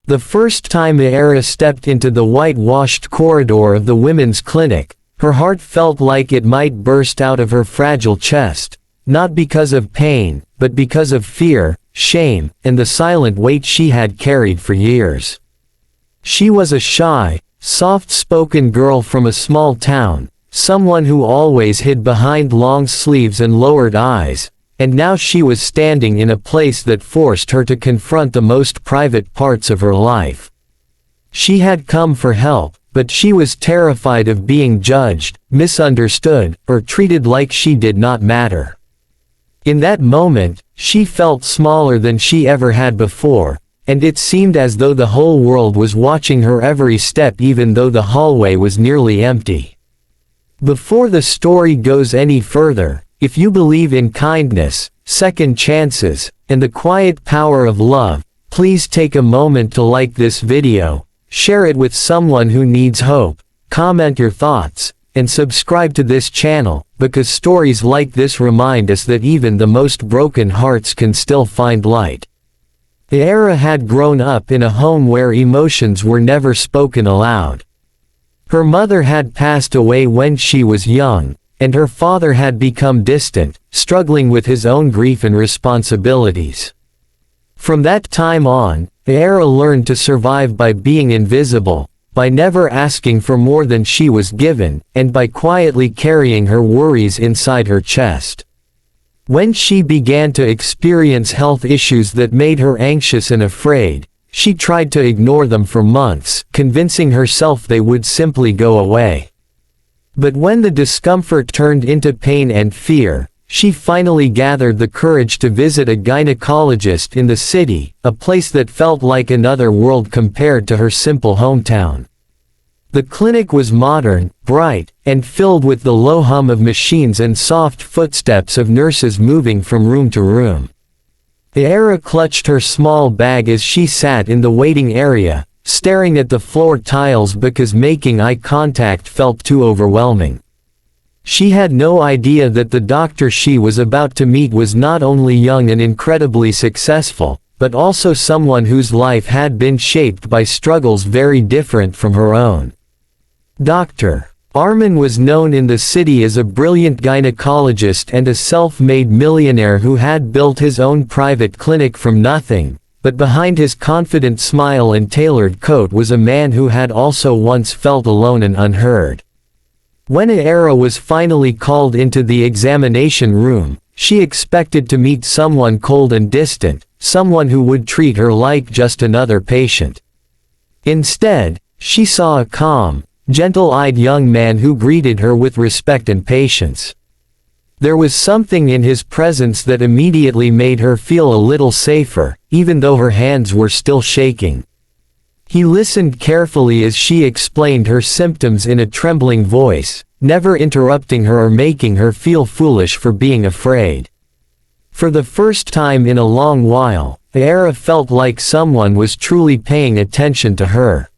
The first time Aaira stepped into the whitewashed corridor of the women's clinic, her heart felt like it might burst out of her fragile chest, not because of pain, but because of fear, shame, and the silent weight she had carried for years. She was a shy, soft-spoken girl from a small town, someone who always hid behind long sleeves and lowered eyes, and now she was standing in a place that forced her to confront the most private parts of her life. She had come for help, but she was terrified of being judged, misunderstood, or treated like she did not matter. In that moment, she felt smaller than she ever had before, and it seemed as though the whole world was watching her every step even though the hallway was nearly empty. Before the story goes any further, if you believe in kindness, second chances, and the quiet power of love, please take a moment to like this video, share it with someone who needs hope, comment your thoughts, and subscribe to this channel, because stories like this remind us that even the most broken hearts can still find light. Aaira had grown up in a home where emotions were never spoken aloud. Her mother had passed away when she was young, and her father had become distant, struggling with his own grief and responsibilities. From that time on, Aaira learned to survive by being invisible, by never asking for more than she was given, and by quietly carrying her worries inside her chest. When she began to experience health issues that made her anxious and afraid, she tried to ignore them for months, convincing herself they would simply go away. But when the discomfort turned into pain and fear, she finally gathered the courage to visit a gynecologist in the city, a place that felt like another world compared to her simple hometown. The clinic was modern, bright, and filled with the low hum of machines and soft footsteps of nurses moving from room to room. Aaira clutched her small bag as she sat in the waiting area, staring at the floor tiles because making eye contact felt too overwhelming. She had no idea that the doctor she was about to meet was not only young and incredibly successful, but also someone whose life had been shaped by struggles very different from her own. Dr. Arman was known in the city as a brilliant gynecologist and a self-made millionaire who had built his own private clinic from nothing. But behind his confident smile and tailored coat was a man who had also once felt alone and unheard. When Aaira was finally called into the examination room, she expected to meet someone cold and distant, someone who would treat her like just another patient. Instead, she saw a calm, gentle-eyed young man who greeted her with respect and patience. There was something in his presence that immediately made her feel a little safer, even though her hands were still shaking. He listened carefully as she explained her symptoms in a trembling voice, never interrupting her or making her feel foolish for being afraid. For the first time in a long while, Aaira felt like someone was truly paying attention to her.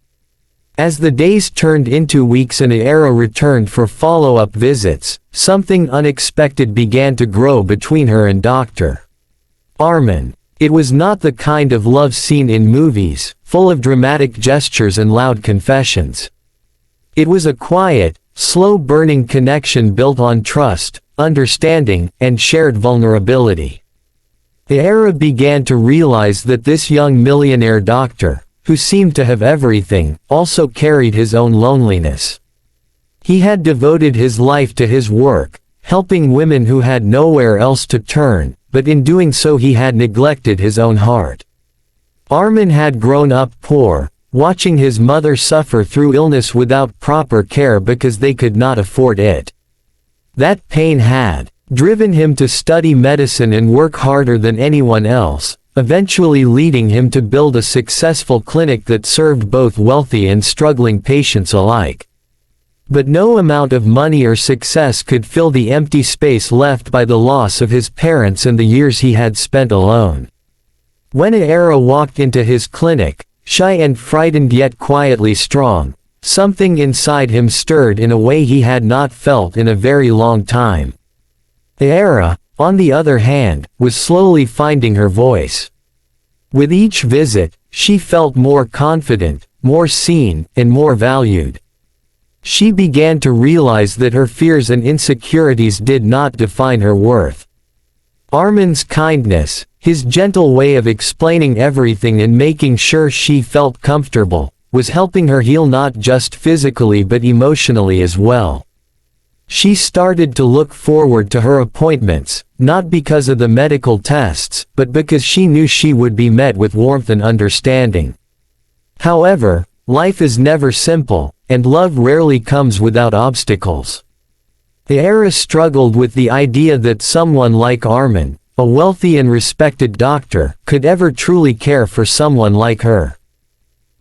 As the days turned into weeks and Aaira returned for follow-up visits, something unexpected began to grow between her and Dr. Arman. It was not the kind of love seen in movies, full of dramatic gestures and loud confessions. It was a quiet, slow-burning connection built on trust, understanding, and shared vulnerability. Aaira began to realize that this young millionaire doctor, who seemed to have everything, also carried his own loneliness. He had devoted his life to his work, helping women who had nowhere else to turn, but in doing so he had neglected his own heart. Arman had grown up poor, watching his mother suffer through illness without proper care because they could not afford it. That pain had driven him to study medicine and work harder than anyone else, eventually leading him to build a successful clinic that served both wealthy and struggling patients alike. But no amount of money or success could fill the empty space left by the loss of his parents and the years he had spent alone. When Aaira walked into his clinic, shy and frightened yet quietly strong, something inside him stirred in a way he had not felt in a very long time. Aaira, on the other hand, was slowly finding her voice. With each visit, she felt more confident, more seen, and more valued. She began to realize that her fears and insecurities did not define her worth. Arman's kindness, his gentle way of explaining everything and making sure she felt comfortable, was helping her heal not just physically but emotionally as well. She started to look forward to her appointments, not because of the medical tests, but because she knew she would be met with warmth and understanding. However, life is never simple, and love rarely comes without obstacles. Aaira struggled with the idea that someone like Arman, a wealthy and respected doctor, could ever truly care for someone like her.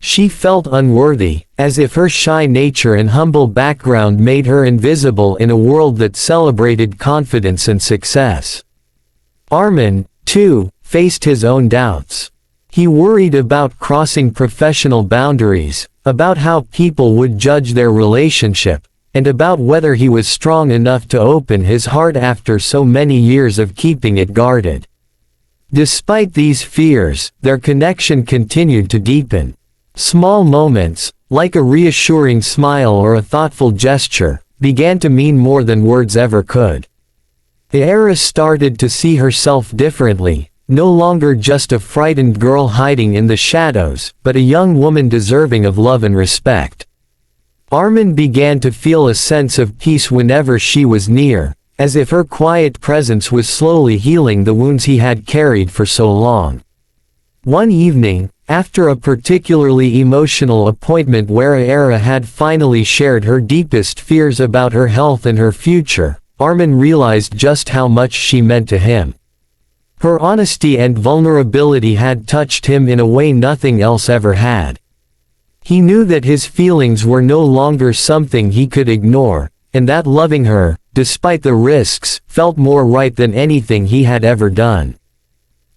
She felt unworthy, as if her shy nature and humble background made her invisible in a world that celebrated confidence and success. Arman, too, faced his own doubts. He worried about crossing professional boundaries, about how people would judge their relationship, and about whether he was strong enough to open his heart after so many years of keeping it guarded. Despite these fears, their connection continued to deepen. Small moments, like a reassuring smile or a thoughtful gesture, began to mean more than words ever could. Aaira started to see herself differently, no longer just a frightened girl hiding in the shadows, but a young woman deserving of love and respect. Arman began to feel a sense of peace whenever she was near, as if her quiet presence was slowly healing the wounds he had carried for so long. One evening, after a particularly emotional appointment where Aaira had finally shared her deepest fears about her health and her future, Arman realized just how much she meant to him. Her honesty and vulnerability had touched him in a way nothing else ever had. He knew that his feelings were no longer something he could ignore, and that loving her, despite the risks, felt more right than anything he had ever done.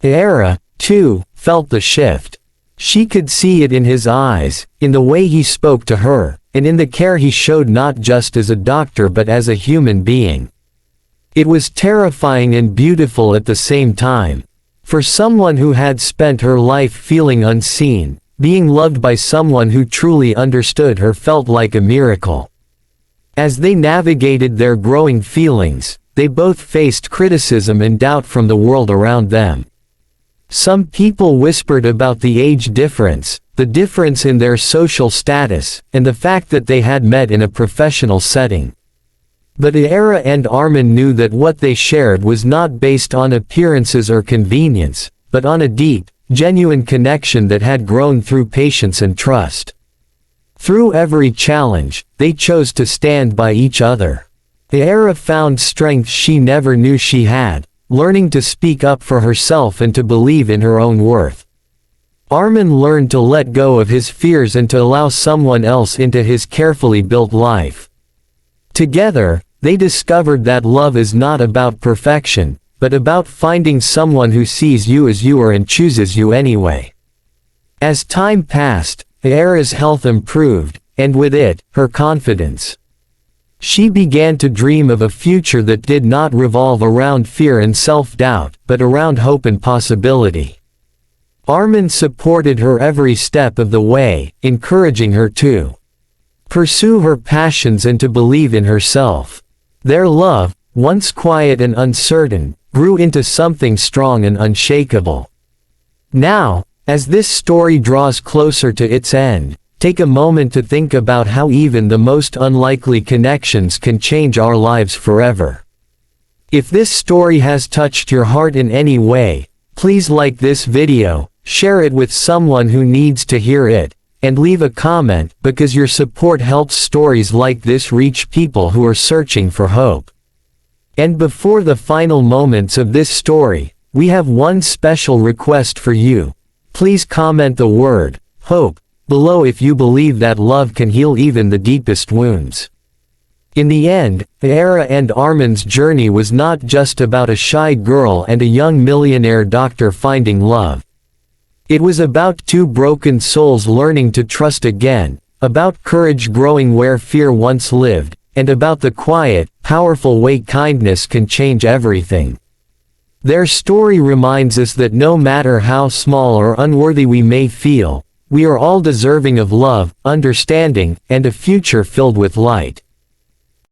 Aaira, too, felt the shift. She could see it in his eyes, in the way he spoke to her, and in the care he showed not just as a doctor but as a human being. It was terrifying and beautiful at the same time. For someone who had spent her life feeling unseen, being loved by someone who truly understood her felt like a miracle. As they navigated their growing feelings, they both faced criticism and doubt from the world around them. Some people whispered about the age difference, the difference in their social status, and the fact that they had met in a professional setting. But Aaira and Arman knew that what they shared was not based on appearances or convenience, but on a deep, genuine connection that had grown through patience and trust. Through every challenge, they chose to stand by each other. Aaira found strength she never knew she had, learning to speak up for herself and to believe in her own worth. Arman learned to let go of his fears and to allow someone else into his carefully built life. Together, they discovered that love is not about perfection, but about finding someone who sees you as you are and chooses you anyway. As time passed, Aaira's health improved, and with it, her confidence. She began to dream of a future that did not revolve around fear and self-doubt, but around hope and possibility. Arman supported her every step of the way, encouraging her to pursue her passions and to believe in herself. Their love, once quiet and uncertain, grew into something strong and unshakable. Now, as this story draws closer to its end, take a moment to think about how even the most unlikely connections can change our lives forever. If this story has touched your heart in any way, please like this video, share it with someone who needs to hear it, and leave a comment, because your support helps stories like this reach people who are searching for hope. And before the final moments of this story, we have one special request for you. Please comment the word, hope, below if you believe that love can heal even the deepest wounds. In the end, Aaira and Arman's journey was not just about a shy girl and a young millionaire doctor finding love. It was about two broken souls learning to trust again, about courage growing where fear once lived, and about the quiet, powerful way kindness can change everything. Their story reminds us that no matter how small or unworthy we may feel, we are all deserving of love, understanding, and a future filled with light.